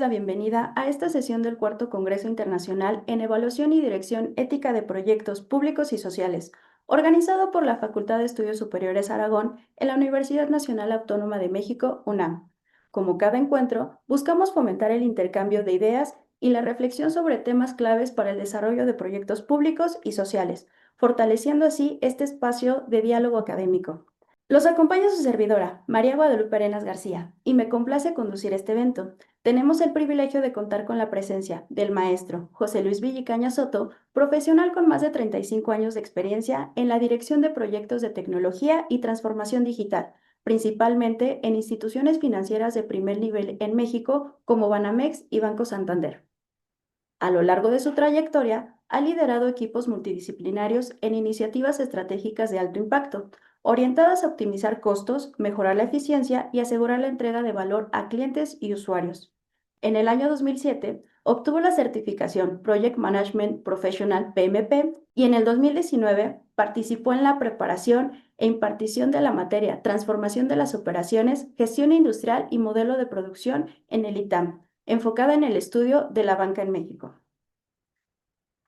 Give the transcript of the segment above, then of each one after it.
la bienvenida a esta sesión del Cuarto Congreso Internacional en Evaluación y Dirección Ética de Proyectos Públicos y Sociales, organizado por la Facultad de Estudios Superiores Aragón en la Universidad Nacional Autónoma de México, UNAM. Como cada encuentro, buscamos fomentar el intercambio de ideas y la reflexión sobre temas claves para el desarrollo de proyectos públicos y sociales, fortaleciendo así este espacio de diálogo académico. Los acompaña su servidora, María Guadalupe Arenas García, y me complace conducir este evento. Tenemos el privilegio de contar con la presencia del maestro José Luis Villicaña Soto, profesional con más de 35 años de experiencia en la dirección de proyectos de tecnología y transformación digital, principalmente en instituciones financieras de primer nivel en México como Banamex y Banco Santander. A lo largo de su trayectoria, ha liderado equipos multidisciplinarios en iniciativas estratégicas de alto impacto, orientadas a optimizar costos, mejorar la eficiencia y asegurar la entrega de valor a clientes y usuarios. En el año 2007, obtuvo la certificación Project Management Professional PMP y en el 2019 participó en la preparación e impartición de la materia Transformación de las Operaciones, Gestión Industrial y Modelo de Producción en el ITAM, enfocada en el estudio de la banca en México.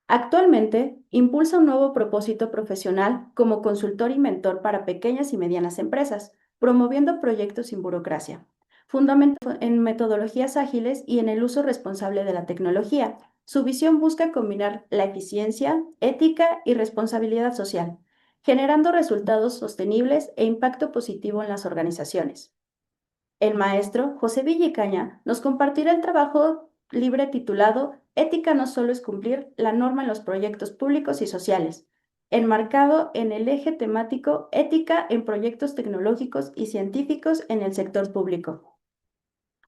Actualmente, impulsa un nuevo propósito profesional como consultor y mentor para pequeñas y medianas empresas, promoviendo proyectos sin burocracia, fundamentado en metodologías ágiles y en el uso responsable de la tecnología. Su visión busca combinar la eficiencia, ética y responsabilidad social, generando resultados sostenibles e impacto positivo en las organizaciones. El maestro José Villicaña nos compartirá el trabajo libre titulado Ética no solo es cumplir la norma en los proyectos públicos y sociales, enmarcado en el eje temático Ética en proyectos tecnológicos y científicos en el sector público.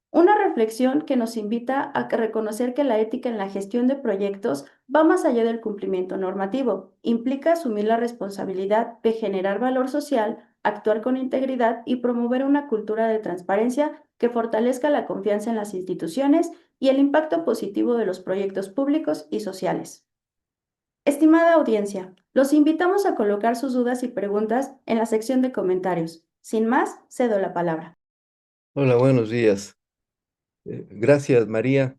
Una reflexión que nos invita a reconocer que la ética en la gestión de proyectos va más allá del cumplimiento normativo, implica asumir la responsabilidad de generar valor social, actuar con integridad y promover una cultura de transparencia que fortalezca la confianza en las instituciones y el impacto positivo de los proyectos públicos y sociales. Estimada audiencia, los invitamos a colocar sus dudas y preguntas en la sección de comentarios. Sin más, cedo la palabra. Hola, buenos días. Gracias, María.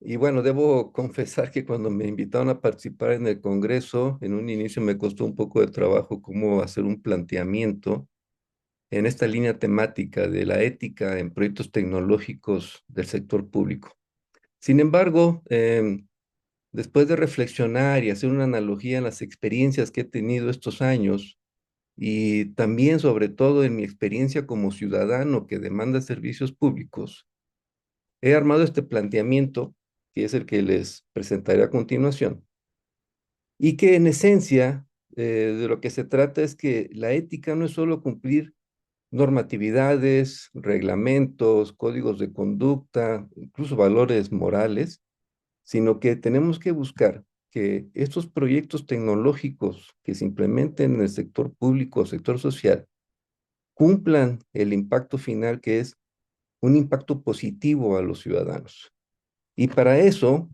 Y bueno, debo confesar que cuando me invitaron a participar en el Congreso, en un inicio me costó un poco de trabajo cómo hacer un planteamiento en esta línea temática de la ética en proyectos tecnológicos del sector público. Sin embargo, después de reflexionar y hacer una analogía en las experiencias que he tenido estos años, y también sobre todo en mi experiencia como ciudadano que demanda servicios públicos, he armado este planteamiento, que es el que les presentaré a continuación, y que en esencia de lo que se trata es que la ética no es solo cumplir normatividades, reglamentos, códigos de conducta, incluso valores morales, sino que tenemos que buscar que estos proyectos tecnológicos que se implementen en el sector público o sector social cumplan el impacto final, que es un impacto positivo a los ciudadanos. Y para eso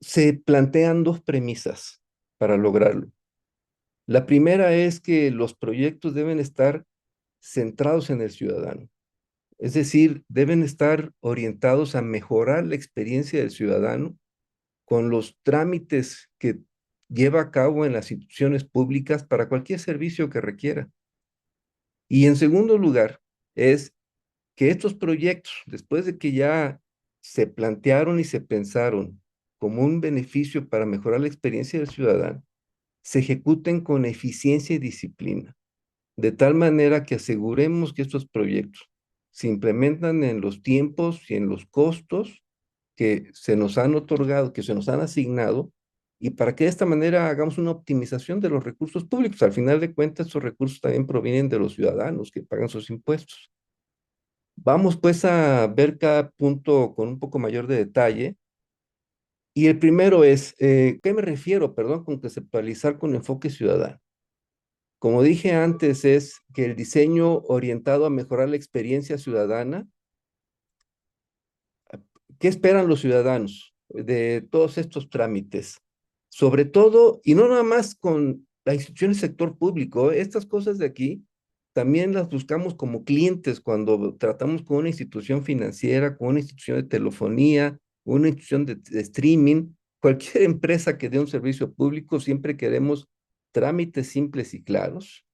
se plantean dos premisas para lograrlo. La primera es que los proyectos deben estar centrados en el ciudadano, es decir, deben estar orientados a mejorar la experiencia del ciudadano con los trámites que lleva a cabo en las instituciones públicas para cualquier servicio que requiera. Y en segundo lugar, es que estos proyectos, después de que ya se plantearon y se pensaron como un beneficio para mejorar la experiencia del ciudadano, se ejecuten con eficiencia y disciplina, de tal manera que aseguremos que estos proyectos se implementan en los tiempos y en los costos que se nos han otorgado, que se nos han asignado, y para que de esta manera hagamos una optimización de los recursos públicos. Al final de cuentas, esos recursos también provienen de los ciudadanos que pagan sus impuestos. Vamos pues a ver cada punto con un poco mayor de detalle. Y el primero es, ¿qué me refiero, perdón, con conceptualizar con enfoque ciudadano? Como dije antes, es que el diseño orientado a mejorar la experiencia ciudadana. ¿Qué esperan los ciudadanos de todos estos trámites? Sobre todo, y no nada más con las instituciones del sector público, estas cosas de aquí también las buscamos como clientes cuando tratamos con una institución financiera, con una institución de telefonía, una institución de streaming, cualquier empresa que dé un servicio público, siempre queremos trámites simples y claros.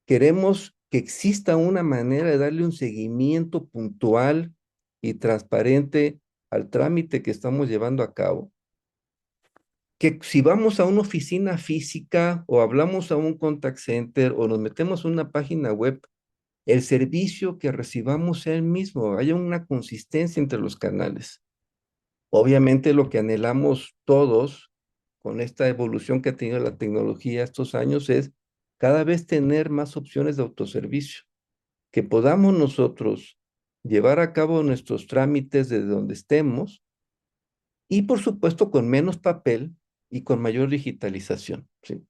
Queremos que exista una manera de darle un seguimiento puntual y transparente al trámite que estamos llevando a cabo. Que si vamos a una oficina física o hablamos a un contact center o nos metemos en una página web, el servicio que recibamos sea el mismo, haya una consistencia entre los canales. Obviamente lo que anhelamos todos con esta evolución que ha tenido la tecnología estos años es cada vez tener más opciones de autoservicio, que podamos nosotros llevar a cabo nuestros trámites desde donde estemos y por supuesto con menos papel y con mayor digitalización, ¿sí?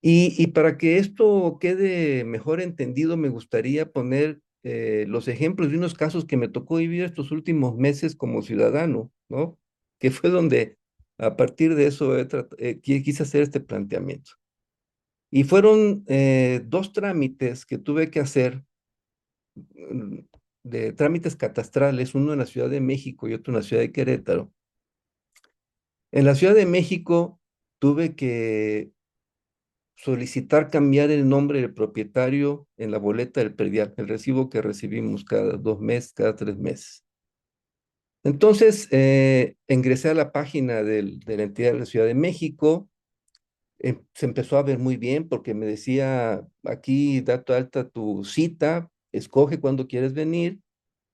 Y para que esto quede mejor entendido, me gustaría poner los ejemplos de unos casos que me tocó vivir estos últimos meses como ciudadano, ¿no? Que fue donde a partir de eso quise hacer este planteamiento. Y fueron dos trámites que tuve que hacer, mm, de trámites catastrales, uno en la Ciudad de México y otro en la Ciudad de Querétaro. En la Ciudad de México tuve que solicitar cambiar el nombre del propietario en la boleta del predial, el recibo que recibimos cada 2 meses, cada 3 meses. Entonces, ingresé a la página de la entidad de la Ciudad de México, se empezó a ver muy bien porque me decía, aquí da tu alta tu cita, escoge cuándo quieres venir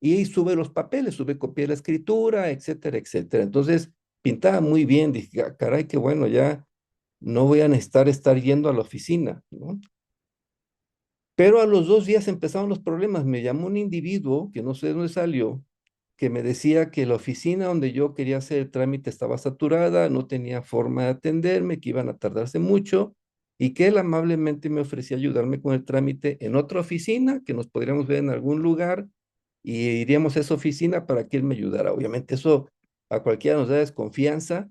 y sube los papeles, sube copia de la escritura, etcétera, etcétera. Entonces, pintaba muy bien, dije, "Ah, caray, qué bueno, ya no voy a necesitar estar yendo a la oficina, ¿no?". Pero a los 2 días empezaron los problemas. Me llamó un individuo, que no sé de dónde salió, que me decía que la oficina donde yo quería hacer el trámite estaba saturada, no tenía forma de atenderme, que iban a tardarse mucho, y que él amablemente me ofrecía ayudarme con el trámite en otra oficina, que nos podríamos ver en algún lugar, y iríamos a esa oficina para que él me ayudara. Obviamente eso a cualquiera nos da desconfianza,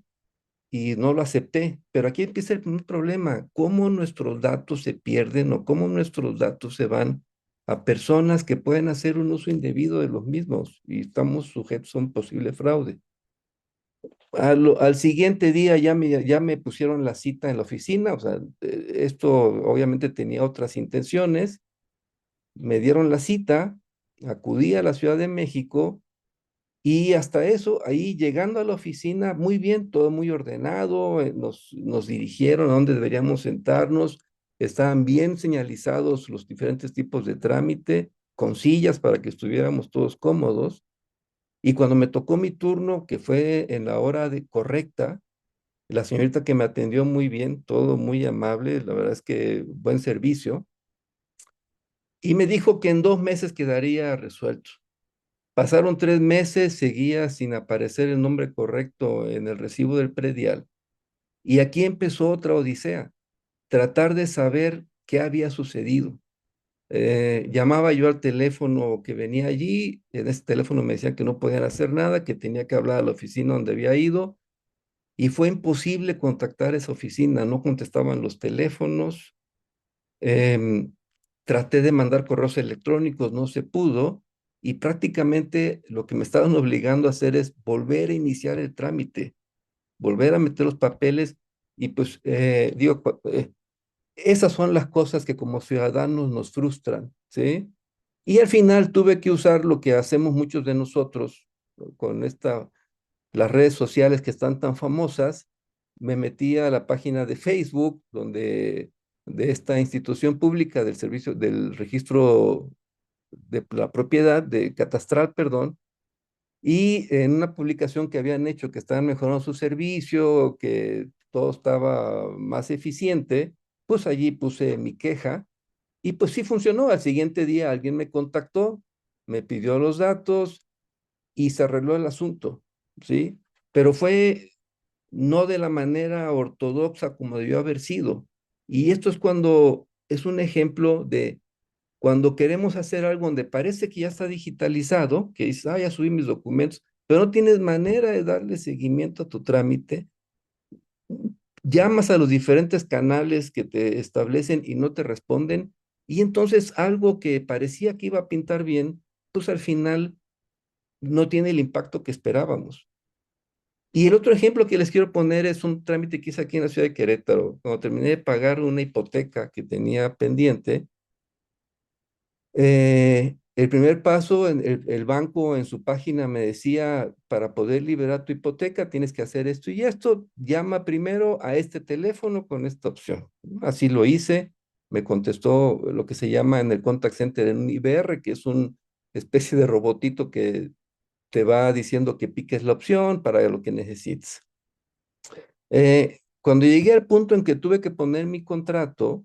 y no lo acepté. Pero aquí empieza el primer problema, cómo nuestros datos se pierden o cómo nuestros datos se van a personas que pueden hacer un uso indebido de los mismos y estamos sujetos a un posible fraude. Al siguiente día ya me pusieron la cita en la oficina, o sea, esto obviamente tenía otras intenciones, me dieron la cita, acudí a la Ciudad de México. Y hasta eso, ahí llegando a la oficina, muy bien, todo muy ordenado, nos dirigieron a dónde deberíamos sentarnos, estaban bien señalizados los diferentes tipos de trámite, con sillas para que estuviéramos todos cómodos. Y cuando me tocó mi turno, que fue en la hora correcta, la señorita que me atendió muy bien, todo muy amable, la verdad es que buen servicio, y me dijo que en 2 meses quedaría resuelto. Pasaron 3 meses, seguía sin aparecer el nombre correcto en el recibo del predial. Y aquí empezó otra odisea, tratar de saber qué había sucedido. Llamaba yo al teléfono que venía allí, en ese teléfono me decían que no podían hacer nada, que tenía que hablar a la oficina donde había ido, y fue imposible contactar esa oficina, no contestaban los teléfonos. Em, Traté de mandar correos electrónicos, no se pudo, y prácticamente lo que me estaban obligando a hacer es volver a iniciar el trámite, volver a meter los papeles, y pues digo, esas son las cosas que como ciudadanos nos frustran, ¿sí? Y al final tuve que usar lo que hacemos muchos de nosotros con las redes sociales que están tan famosas. Me metí a la página de Facebook, de esta institución pública del servicio, del registro de la propiedad, de catastral, perdón, y en una publicación que habían hecho que estaban mejorando su servicio, que todo estaba más eficiente, pues allí puse mi queja y pues sí funcionó. Al siguiente día alguien me contactó, me pidió los datos y se arregló el asunto, ¿sí? Pero fue no de la manera ortodoxa como debió haber sido. Y esto es cuando es un ejemplo de cuando queremos hacer algo donde parece que ya está digitalizado, que dices, ah, ya subí mis documentos, pero no tienes manera de darle seguimiento a tu trámite, llamas a los diferentes canales que te establecen y no te responden, Y entonces algo que parecía que iba a pintar bien, pues al final no tiene el impacto que esperábamos. Y el otro ejemplo que les quiero poner es un trámite que hice aquí en la ciudad de Querétaro. Cuando terminé de pagar una hipoteca que tenía pendiente, el primer paso, el banco en su página me decía, para poder liberar tu hipoteca tienes que hacer esto y esto, llama primero a este teléfono con esta opción. Así lo hice, me contestó lo que se llama en el contact center en un IBR, que es una especie de robotito que te va diciendo que piques la opción para lo que necesites. Cuando llegué al punto en que tuve que poner mi contrato,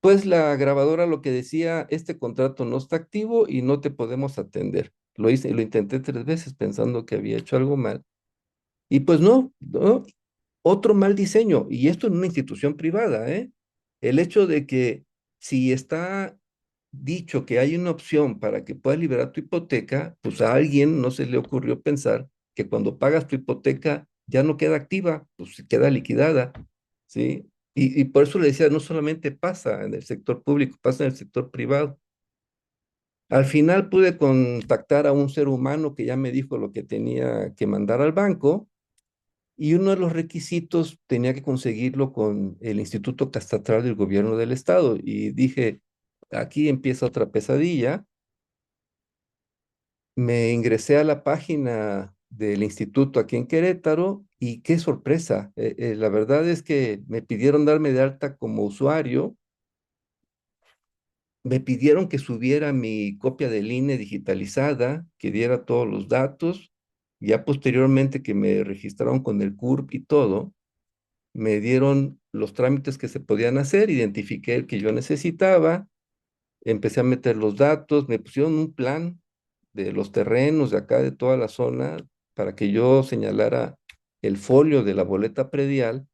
pues la grabadora lo que decía, este contrato no está activo y no te podemos atender. Lo hice, lo intenté 3 veces pensando que había hecho algo mal. Y pues no, no, otro mal diseño. Y esto en una institución privada, ¿eh? El hecho de que si está dicho que hay una opción para que puedas liberar tu hipoteca, pues a alguien no se le ocurrió pensar que cuando pagas tu hipoteca ya no queda activa, pues queda liquidada, ¿sí? Y por eso le decía, no solamente pasa en el sector público, pasa en el sector privado. Al final pude contactar a un ser humano que ya me dijo lo que tenía que mandar al banco y uno de los requisitos tenía que conseguirlo con el Instituto Catastral del Gobierno del Estado. Y dije, aquí empieza otra pesadilla. Me ingresé a la página del instituto aquí en Querétaro y qué sorpresa. La verdad es que me pidieron darme de alta como usuario, me pidieron que subiera mi copia del INE digitalizada, que diera todos los datos. Ya posteriormente que me registraron con el CURP y todo, me dieron los trámites que se podían hacer, identifiqué el que yo necesitaba, empecé a meter los datos, me pusieron un plan de los terrenos de acá, de toda la zona, para que yo señalara el folio de la boleta predial.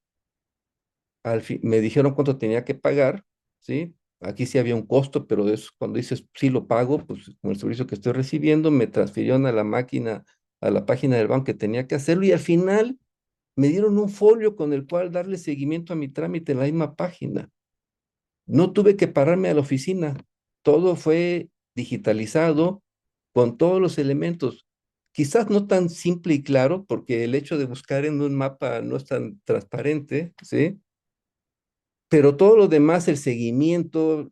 Al fin, me dijeron cuánto tenía que pagar, ¿sí? Aquí sí había un costo, pero eso, cuando dices sí lo pago, pues con el servicio que estoy recibiendo, me transfirieron a la máquina, a la página del banco que tenía que hacerlo y al final me dieron un folio con el cual darle seguimiento a mi trámite en la misma página. No tuve que pararme a la oficina, todo fue digitalizado con todos los elementos. Quizás no tan simple y claro, porque el hecho de buscar en un mapa no es tan transparente, ¿sí? Pero todo lo demás, el seguimiento,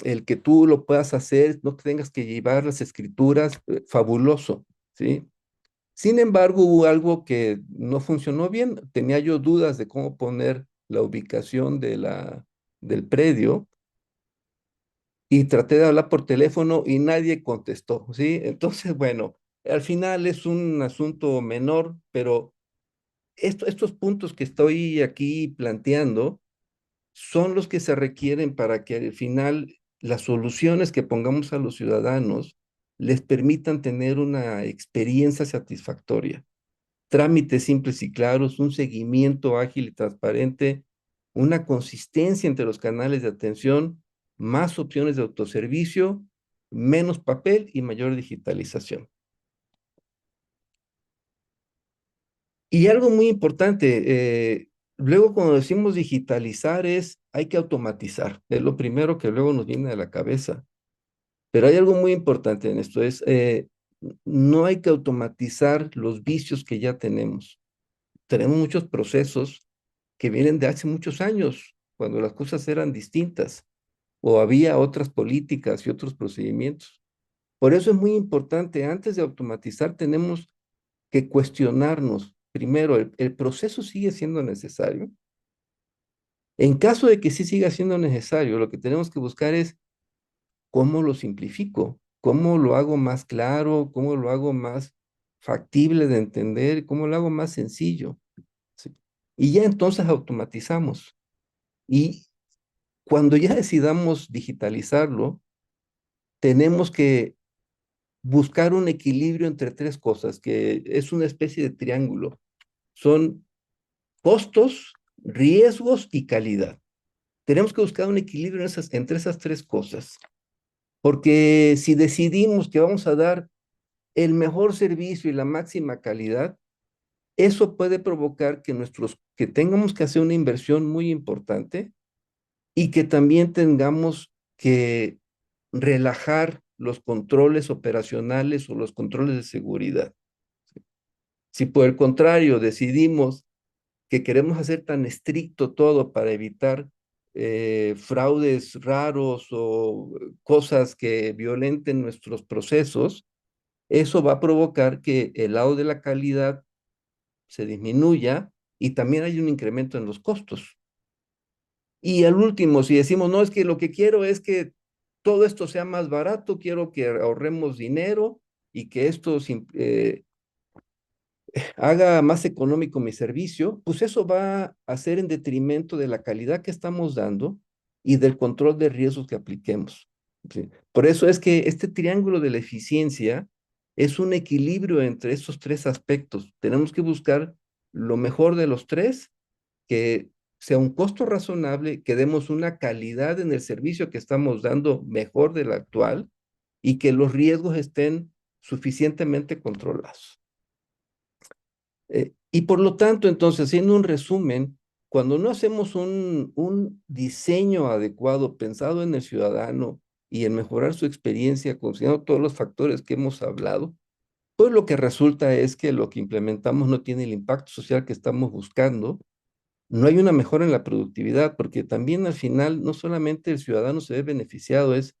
el que tú lo puedas hacer, no tengas que llevar las escrituras, fabuloso, ¿sí? Sin embargo, hubo algo que no funcionó bien. Tenía yo dudas de cómo poner la ubicación del predio y traté de hablar por teléfono y nadie contestó, ¿sí? Entonces, bueno, al final es un asunto menor, pero estos puntos que estoy aquí planteando son los que se requieren para que al final las soluciones que pongamos a los ciudadanos les permitan tener una experiencia satisfactoria. Trámites simples y claros, un seguimiento ágil y transparente, una consistencia entre los canales de atención, más opciones de autoservicio, menos papel y mayor digitalización. Y algo muy importante, luego cuando decimos digitalizar hay que automatizar, es lo primero que luego nos viene a la cabeza. Pero hay algo muy importante en esto, no hay que automatizar los vicios que ya tenemos. Tenemos muchos procesos que vienen de hace muchos años, cuando las cosas eran distintas o había otras políticas y otros procedimientos. Por eso es muy importante, antes de automatizar, tenemos que cuestionarnos. Primero, ¿el proceso sigue siendo necesario? En caso de que sí siga siendo necesario, lo que tenemos que buscar es cómo lo simplifico, cómo lo hago más claro, cómo lo hago más factible de entender, cómo lo hago más sencillo. ¿Sí? Y ya entonces automatizamos. Y cuando ya decidamos digitalizarlo, tenemos que buscar un equilibrio entre tres cosas, que es una especie de triángulo. Son costos, riesgos y calidad. Tenemos que buscar un equilibrio entre esas tres cosas, porque si decidimos que vamos a dar el mejor servicio y la máxima calidad, eso puede provocar que tengamos que hacer una inversión muy importante y que también tengamos que relajar los controles operacionales o los controles de seguridad. Si por el contrario decidimos que queremos hacer tan estricto todo para evitar fraudes raros o cosas que violenten nuestros procesos, eso va a provocar que el lado de la calidad se disminuya y también hay un incremento en los costos. Y al último, si decimos, no, es que lo que quiero es que todo esto sea más barato, quiero que ahorremos dinero y que esto haga más económico mi servicio, pues eso va a ser en detrimento de la calidad que estamos dando y del control de riesgos que apliquemos. ¿Sí? Por eso es que este triángulo de la eficiencia es un equilibrio entre estos tres aspectos. Tenemos que buscar lo mejor de los tres, que sea un costo razonable, que demos una calidad en el servicio que estamos dando mejor de la actual y que los riesgos estén suficientemente controlados. Y por lo tanto, entonces, haciendo un resumen, cuando no hacemos un diseño adecuado pensado en el ciudadano y en mejorar su experiencia, considerando todos los factores que hemos hablado, pues lo que resulta es que lo que implementamos no tiene el impacto social que estamos buscando. No hay una mejora en la productividad, porque también al final no solamente el ciudadano se ve beneficiado, es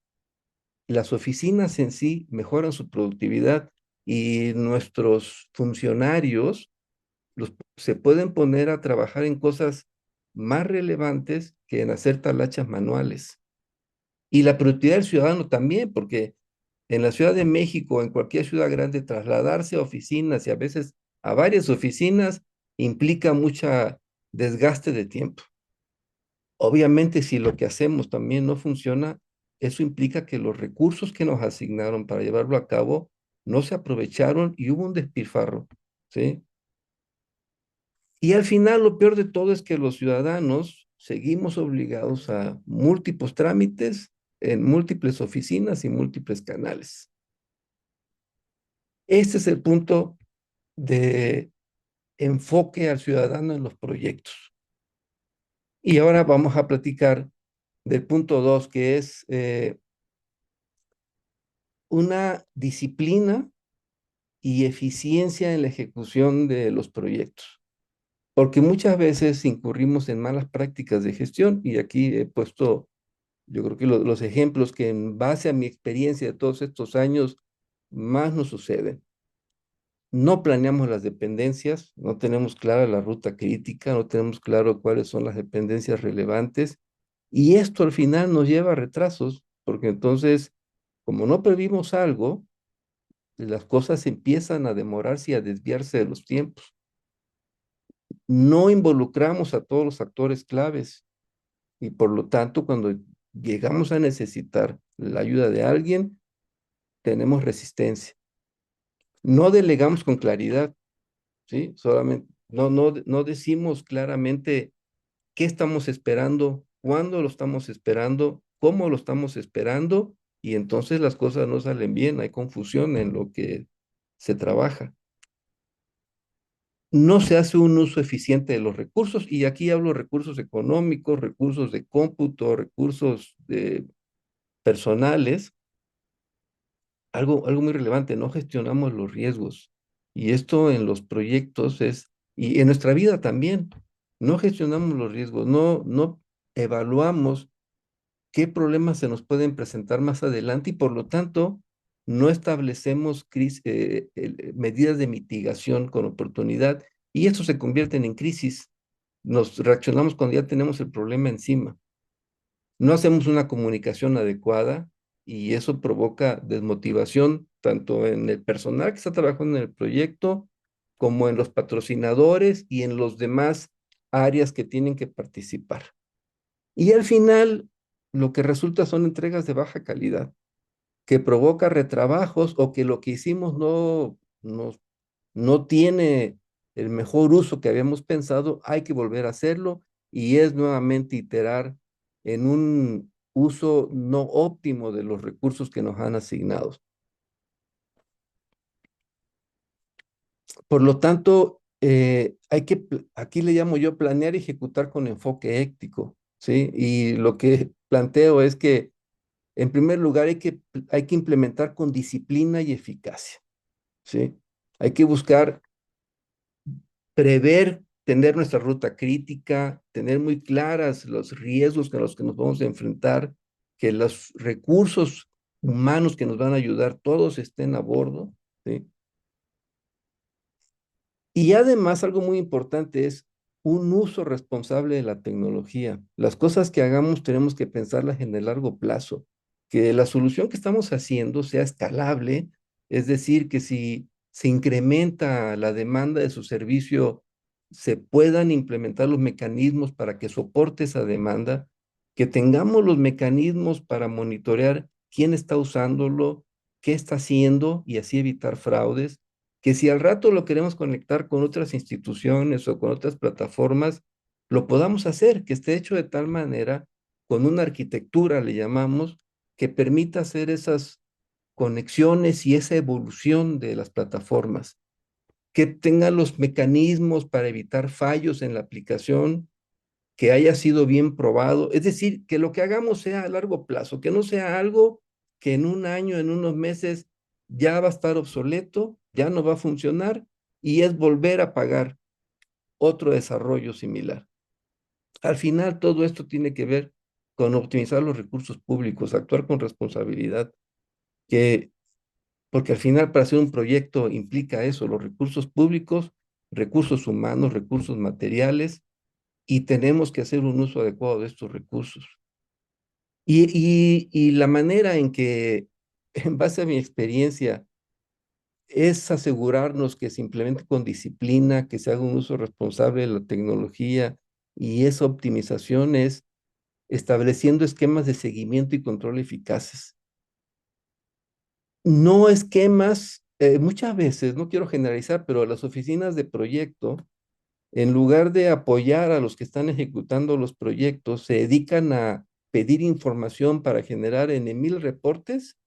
las oficinas en sí mejoran su productividad y nuestros funcionarios se pueden poner a trabajar en cosas más relevantes que en hacer talachas manuales. Y la productividad del ciudadano también, porque en la Ciudad de México, en cualquier ciudad grande, trasladarse a oficinas y a veces a varias oficinas implica mucha desgaste de tiempo. Obviamente, si lo que hacemos también no funciona, eso implica que los recursos que nos asignaron para llevarlo a cabo no se aprovecharon y hubo un despilfarro, ¿sí? Y al final, lo peor de todo es que los ciudadanos seguimos obligados a múltiples trámites en múltiples oficinas y múltiples canales. Este es el punto de enfoque al ciudadano en los proyectos. Y ahora vamos a platicar del punto 2, que es una disciplina y eficiencia en la ejecución de los proyectos. Porque muchas veces incurrimos en malas prácticas de gestión y aquí he puesto, yo creo que los ejemplos que en base a mi experiencia de todos estos años más nos suceden. No planeamos las dependencias, no tenemos clara la ruta crítica, no tenemos claro cuáles son las dependencias relevantes y esto al final nos lleva a retrasos, porque entonces, como no previmos algo, las cosas empiezan a demorarse y a desviarse de los tiempos. No involucramos a todos los actores claves y por lo tanto, cuando llegamos a necesitar la ayuda de alguien, tenemos resistencia. No delegamos con claridad, ¿sí? Solamente no decimos claramente qué estamos esperando, cuándo lo estamos esperando, cómo lo estamos esperando, y entonces las cosas no salen bien, hay confusión en lo que se trabaja. No se hace un uso eficiente de los recursos, y aquí hablo de recursos económicos, recursos de cómputo, recursos personales, algo muy relevante, no gestionamos los riesgos. Y esto en los proyectos y en nuestra vida también, no gestionamos los riesgos, no evaluamos qué problemas se nos pueden presentar más adelante y por lo tanto no establecemos medidas de mitigación con oportunidad y esto se convierte en crisis. Nos reaccionamos cuando ya tenemos el problema encima. No hacemos una comunicación adecuada y eso provoca desmotivación tanto en el personal que está trabajando en el proyecto como en los patrocinadores y en los demás áreas que tienen que participar. Y al final, lo que resulta son entregas de baja calidad, que provoca retrabajos o que lo que hicimos no tiene el mejor uso que habíamos pensado, hay que volver a hacerlo y es nuevamente iterar en un uso no óptimo de los recursos que nos han asignado. Por lo tanto, aquí le llamo yo planear y ejecutar con enfoque ético. ¿sí? Y lo que planteo es que, en primer lugar, hay que implementar con disciplina y eficacia, ¿sí? Hay que buscar prever, tener nuestra ruta crítica, tener muy claras los riesgos con los que nos vamos a enfrentar, que los recursos humanos que nos van a ayudar todos estén a bordo, ¿sí? Y además algo muy importante es un uso responsable de la tecnología. Las cosas que hagamos tenemos que pensarlas en el largo plazo, que la solución que estamos haciendo sea escalable, es decir, que si se incrementa la demanda de su servicio, se puedan implementar los mecanismos para que soporte esa demanda, que tengamos los mecanismos para monitorear quién está usándolo, qué está haciendo y así evitar fraudes, que si al rato lo queremos conectar con otras instituciones o con otras plataformas, lo podamos hacer, que esté hecho de tal manera, con una arquitectura, le llamamos, que permita hacer esas conexiones y esa evolución de las plataformas, que tenga los mecanismos para evitar fallos en la aplicación, que haya sido bien probado, es decir, que lo que hagamos sea a largo plazo, que no sea algo que en un año, en unos meses, ya va a estar obsoleto, ya no va a funcionar y es volver a pagar otro desarrollo similar. Al final, todo esto tiene que ver con optimizar los recursos públicos, actuar con responsabilidad, que, porque al final para hacer un proyecto implica eso, los recursos públicos, recursos humanos, recursos materiales, y tenemos que hacer un uso adecuado de estos recursos. Y la manera en que, en base a mi experiencia, es asegurarnos que se implemente con disciplina, que se haga un uso responsable de la tecnología y esa optimización es estableciendo esquemas de seguimiento y control eficaces. No esquemas, muchas veces, no quiero generalizar, pero las oficinas de proyecto, en lugar de apoyar a los que están ejecutando los proyectos, se dedican a pedir información para generar en 1000 reportes,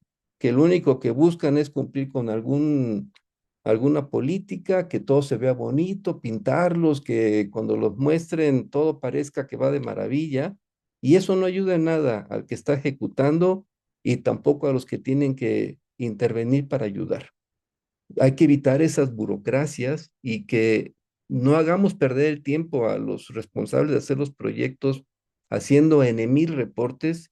que lo único que buscan es cumplir con alguna política, que todo se vea bonito, pintarlos, que cuando los muestren todo parezca que va de maravilla, y eso no ayuda en nada al que está ejecutando y tampoco a los que tienen que intervenir para ayudar. Hay que evitar esas burocracias y que no hagamos perder el tiempo a los responsables de hacer los proyectos haciendo en 1000 reportes,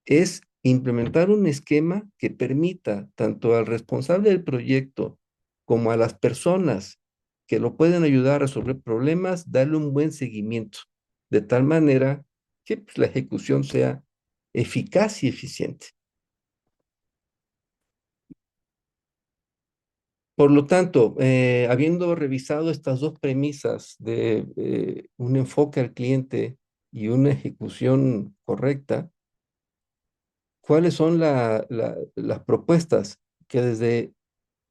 es implementar un esquema que permita tanto al responsable del proyecto como a las personas que lo pueden ayudar a resolver problemas, darle un buen seguimiento, de tal manera que pues, la ejecución sea eficaz y eficiente. Por lo tanto, habiendo revisado estas dos premisas de un enfoque al cliente y una ejecución correcta, ¿cuáles son las propuestas que desde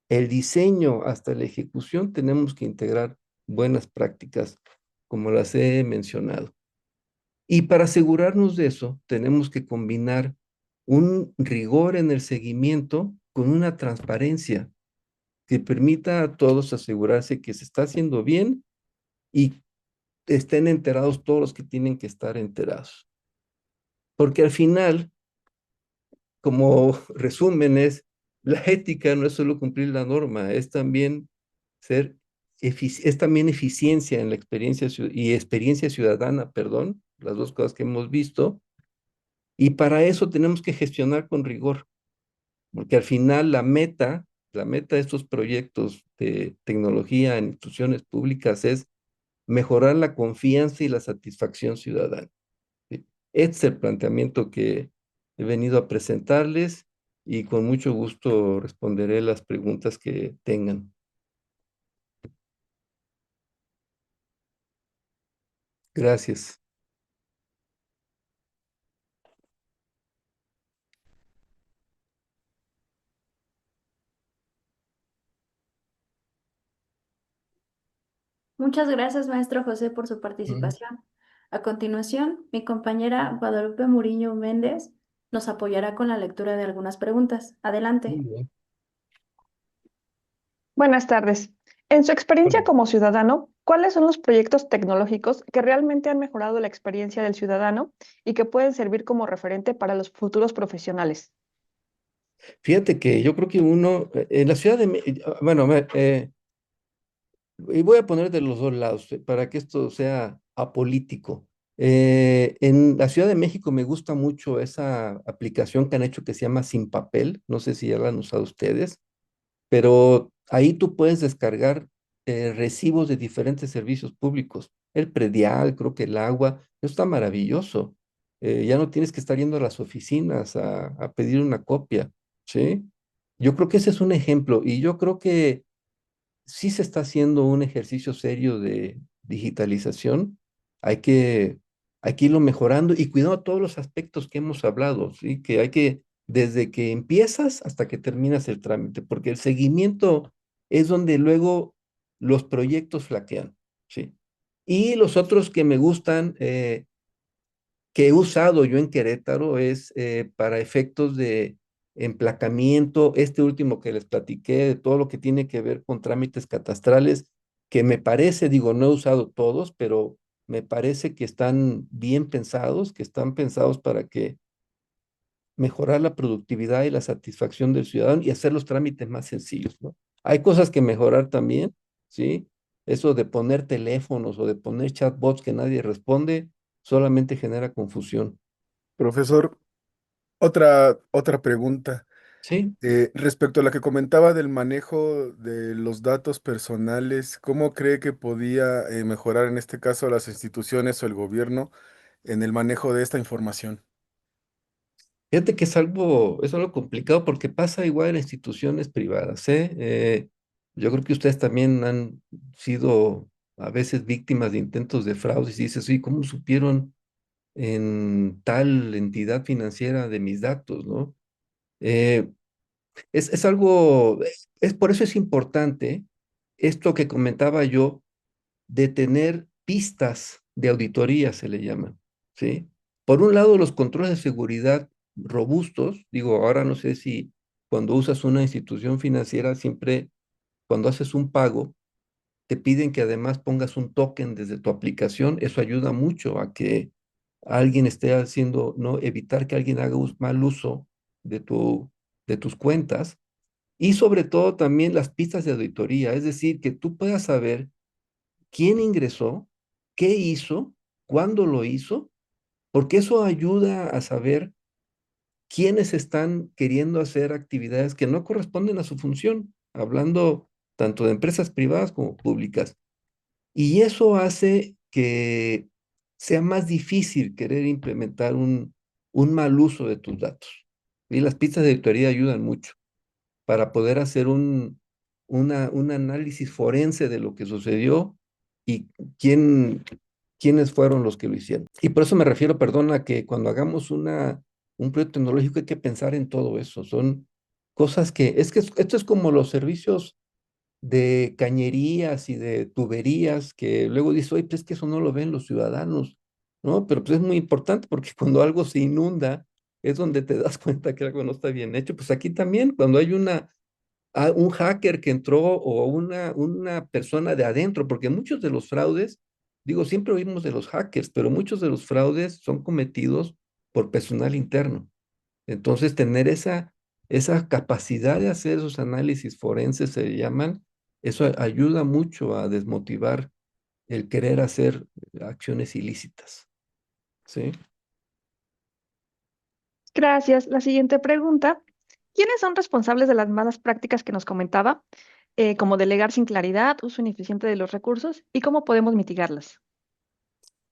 el diseño hasta la ejecución tenemos que integrar buenas prácticas, como las he mencionado? Y para asegurarnos de eso, tenemos que combinar un rigor en el seguimiento con una transparencia que permita a todos asegurarse que se está haciendo bien y estén enterados todos los que tienen que estar enterados. Porque al final, como resumen, la ética no es solo cumplir la norma, es también es también eficiencia en la experiencia y experiencia ciudadana, perdón, las dos cosas que hemos visto, y para eso tenemos que gestionar con rigor, porque al final la meta de estos proyectos de tecnología en instituciones públicas es mejorar la confianza y la satisfacción ciudadana. ¿Sí? Este es el planteamiento que he venido a presentarles y con mucho gusto responderé las preguntas que tengan. Gracias. Muchas gracias, maestro José, por su Mm, participación. A continuación, mi compañera Guadalupe Muriño Méndez nos apoyará con la lectura de algunas preguntas. Muy Adelante. bien. Buenas tardes. En su experiencia Hola. como ciudadano, ¿Cuáles son los proyectos tecnológicos que realmente han mejorado la experiencia del ciudadano y que pueden servir como referente para los futuros profesionales? Fíjate que yo creo que uno, en la Ciudad de México, bueno, y voy a poner de los dos lados para que esto sea apolítico. En la Ciudad de México me gusta mucho esa aplicación que han hecho que se llama Sin Papel. No sé si ya la han usado ustedes, pero ahí tú puedes descargar recibos de diferentes servicios públicos. El predial, creo que el agua, eso está maravilloso. Ya no tienes que estar yendo a las oficinas a pedir una copia, ¿sí? Yo creo que ese es un ejemplo y yo creo que sí se está haciendo un ejercicio serio de digitalización. Hay que, hay que irlo mejorando y cuidando todos los aspectos que hemos hablado, ¿sí? Que hay que, desde que empiezas hasta que terminas el trámite, porque el seguimiento es donde luego los proyectos flaquean, ¿sí? Y los otros que me gustan, que he usado yo en Querétaro es para efectos de emplacamiento, este último que les platiqué, de todo lo que tiene que ver con trámites catastrales, que me parece, digo, no he usado todos, pero me parece que están bien pensados, que están pensados para que mejorar la productividad y la satisfacción del ciudadano y hacer los trámites más sencillos, ¿no? Hay cosas que mejorar también, ¿sí? Eso de poner teléfonos o de poner chatbots que nadie responde, solamente genera confusión. Profesor, otra pregunta. Sí, Respecto a la que comentaba del manejo de los datos personales, ¿cómo cree que podía mejorar en este caso las instituciones o el gobierno en el manejo de esta información? fíjate que es algo complicado porque pasa igual en instituciones privadas, ¿eh? Yo creo que ustedes también han sido a veces víctimas de intentos de fraude y dices, sí, ¿cómo supieron en tal entidad financiera de mis datos, ¿no? Eh, es algo, es por eso es importante esto que comentaba yo de tener pistas de auditoría, se le llama, ¿sí? Por un lado, los controles de seguridad robustos, digo, ahora no sé si cuando usas una institución financiera, siempre cuando haces un pago, te piden que además pongas un token desde tu aplicación, eso ayuda mucho a que alguien esté haciendo, ¿no? Evitar que alguien haga mal uso de de tus cuentas. Y sobre todo también las pistas de auditoría, es decir, que tú puedas saber quién ingresó, qué hizo, cuándo lo hizo, porque eso ayuda a saber quiénes están queriendo hacer actividades que no corresponden a su función, hablando tanto de empresas privadas como públicas. Y eso hace que sea más difícil querer implementar un mal uso de tus datos. Y las pistas de auditoría ayudan mucho para poder hacer un análisis forense de lo que sucedió y quién, quiénes fueron los que lo hicieron. Y por eso me refiero, perdona, que cuando hagamos un proyecto tecnológico hay que pensar en todo eso. Son cosas que esto es como los servicios de cañerías y de tuberías que luego dices, oye, pues es que eso no lo ven los ciudadanos, ¿no? Pero pues es muy importante porque cuando algo se inunda es donde te das cuenta que algo no está bien hecho. Pues aquí también, cuando hay un hacker que entró o una persona de adentro, porque muchos de los fraudes, digo, siempre oímos de los hackers, pero muchos de los fraudes son cometidos por personal interno. Entonces, tener esa capacidad de hacer esos análisis forenses, se llaman, eso ayuda mucho a desmotivar el querer hacer acciones ilícitas, ¿sí? Gracias. La siguiente pregunta. ¿Quiénes son responsables de las malas prácticas que nos comentaba, como delegar sin claridad, uso ineficiente de los recursos y cómo podemos mitigarlas?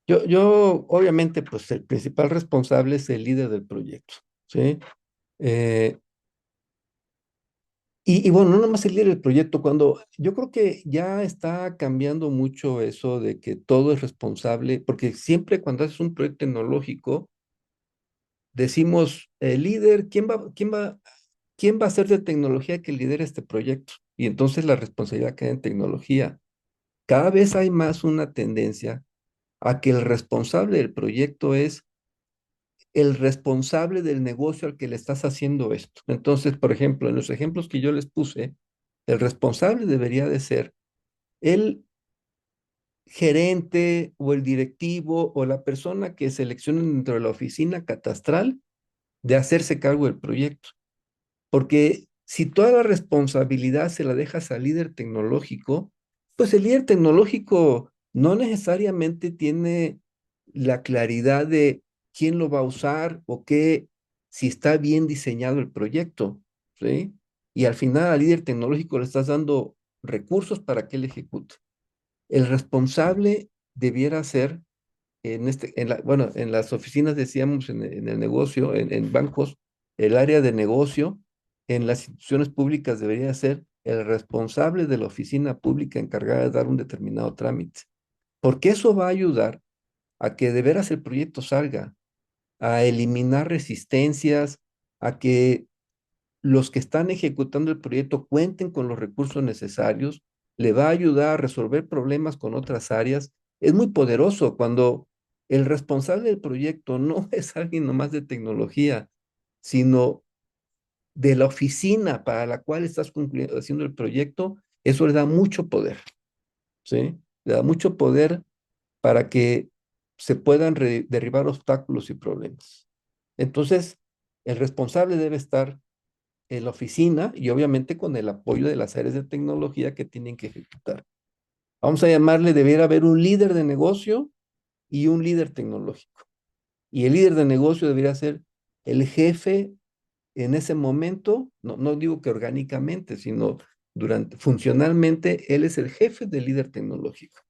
Obviamente, pues el principal responsable es el líder del proyecto, ¿sí? Eh, y bueno, no nomás el líder del proyecto, cuando yo creo que ya está cambiando mucho eso de que todo es responsable, porque siempre cuando haces un proyecto tecnológico, decimos, el líder, quién va a ser de tecnología que lidere este proyecto? Y entonces la responsabilidad queda en tecnología. Cada vez hay más una tendencia a que el responsable del proyecto es el responsable del negocio al que le estás haciendo esto. Entonces, por ejemplo, en los ejemplos que yo les puse, el responsable debería de ser el gerente o el directivo o la persona que seleccionen dentro de la oficina catastral de hacerse cargo del proyecto. Porque si toda la responsabilidad se la dejas al líder tecnológico, pues el líder tecnológico no necesariamente tiene la claridad de quién lo va a usar o qué, si está bien diseñado el proyecto, ¿sí? Y al final al líder tecnológico le estás dando recursos para que él ejecute. El responsable debiera ser bueno, en las oficinas decíamos en el negocio, en bancos, el área de negocio, en las instituciones públicas debería ser el responsable de la oficina pública encargada de dar un determinado trámite, porque eso va a ayudar a que de veras el proyecto salga, a eliminar resistencias, a que los que están ejecutando el proyecto cuenten con los recursos necesarios, le va a ayudar a resolver problemas con otras áreas. Es muy poderoso cuando el responsable del proyecto no es alguien nomás de tecnología, sino de la oficina para la cual estás haciendo el proyecto. Eso le da mucho poder, ¿sí? Le da mucho poder para que se puedan derribar obstáculos y problemas. Entonces, el responsable debe estar en la oficina y obviamente con el apoyo de las áreas de tecnología que tienen que ejecutar. Vamos a llamarle, debiera haber un líder de negocio y un líder tecnológico. Y el líder de negocio debería ser el jefe en ese momento, no digo que orgánicamente, sino funcionalmente, él es el jefe del líder tecnológico.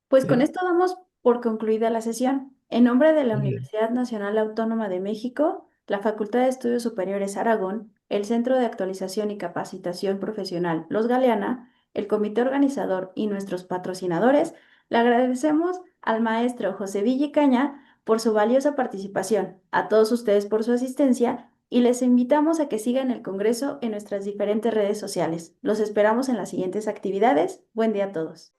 Pues con ¿Sí? esto damos por concluida la sesión. En nombre de la Muy bien. Universidad Nacional Autónoma de México, la Facultad de Estudios Superiores Aragón, el Centro de Actualización y Capacitación Profesional Los Galeana, el comité organizador y nuestros patrocinadores, le agradecemos al maestro José Villicaña por su valiosa participación, a todos ustedes por su asistencia y les invitamos a que sigan el Congreso en nuestras diferentes redes sociales. Los esperamos en las siguientes actividades. Buen día a todos.